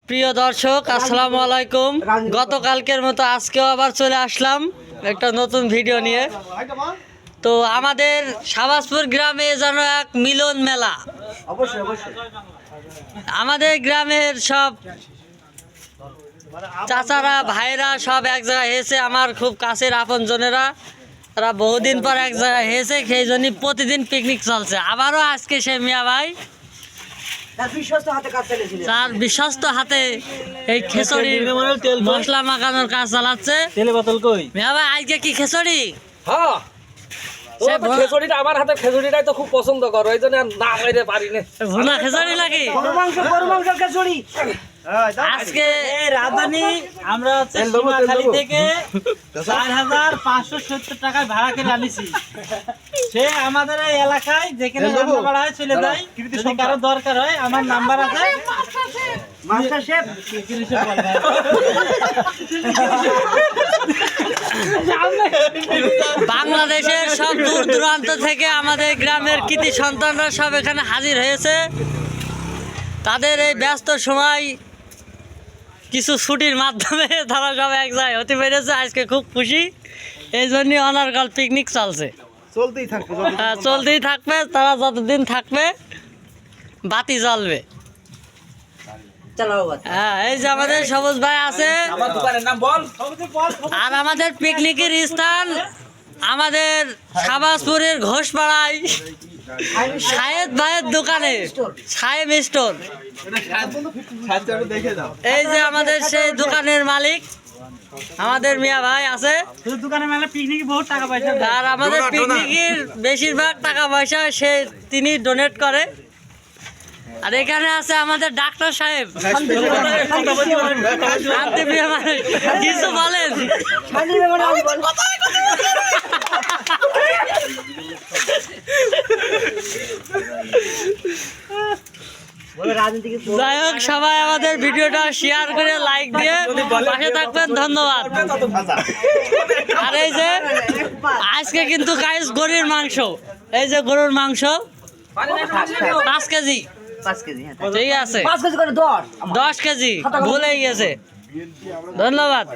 প্রিয় দর্শক, আসসালামু আলাইকুম। গতকালকের মতো আজকেও আবার চলে আসলাম একটা নতুন ভিডিও নিয়ে। তো আমাদের শাহবাজপুর গ্রামে যেন এক মিলন মেলা। আমাদের গ্রামের সব চাচারা ভাইরা সব এক জায়গায় হয়েছে, আমার খুব কাছের আপনজনেরা, তারা বহুদিন পর এক জায়গায় হয়েছে, সেই জন্যই প্রতিদিন পিকনিক চলছে। আবারও আজকে সে মিয়া ভাই তার বিশ্বস্ত হাতে এই খিচুড়ি মশলা মাখানোর কাজ চালাচ্ছে। মিয়া ভাই আজকে কি খিচুড়ি? হ্যাঁ, খিচুড়িটা আমার হাতে খিচুড়িটাই তো খুব পছন্দ করো, এই জন্য না খাইতে পারি না। ভুনা খিচুড়ি নাকি? আজকে রাজধানী আমরা হচ্ছে সীমাখালী থেকে 4,570 টাকায় ভাড়া করে আনিছি। সে আমাদের এই এলাকায় যেখানে রান্না বাড়া হয় চলে যায়, যদি কারো দরকার হয় আমার নাম্বার আছে। মাস্টার শেফ বাংলাদেশের সব দূর দূরান্ত থেকে আমাদের গ্রামের কৃতি সন্তানরা সব এখানে হাজির হয়েছে। তাদের এই ব্যস্ত সময় কিছু ছুটির মাধ্যমে তারা সব এক জায়গায় হতে পেরেছে। আজকে খুব খুশি, এই জন্যই অনার্গল পিকনিক চলছে, চলতেই থাকবে। তারা যতদিন থাকবে বাতি জ্বলবে। হ্যাঁ, এই যে আমাদের সবুজ ভাই আছে। আর আমাদের পিকনিকের স্থান আমাদের শাহবাজপুরের ঘোষপাড়ায় সাহেদ ভাইয়ের দোকানে, সাহেব স্টোর। এই যে আমাদের সেই দোকানের মালিক আমাদের মিয়া ভাই আছে। দোকানের মেলা পিকনিকে বহুত টাকা পয়সা, আর আমাদের পিকনিকের বেশিরভাগ টাকা পয়সা তিনি ডোনেট করে। আর এখানে আছে আমাদের ডাক্তার সাহেব, শান্তিপ্রিয় মানুষ। কিছু বলেন? যাই হোক, সবাই আমাদের ভিডিওটা শেয়ার করে লাইক দিয়ে পাশে থাকবেন, ধন্যবাদ। আর এই যে আজকে কিন্তু গাইস গরুর মাংস, এই যে গরুর মাংস 5 কেজি। ঠিক আছে, 10 কেজি ভুলে গেছে। ধন্যবাদ।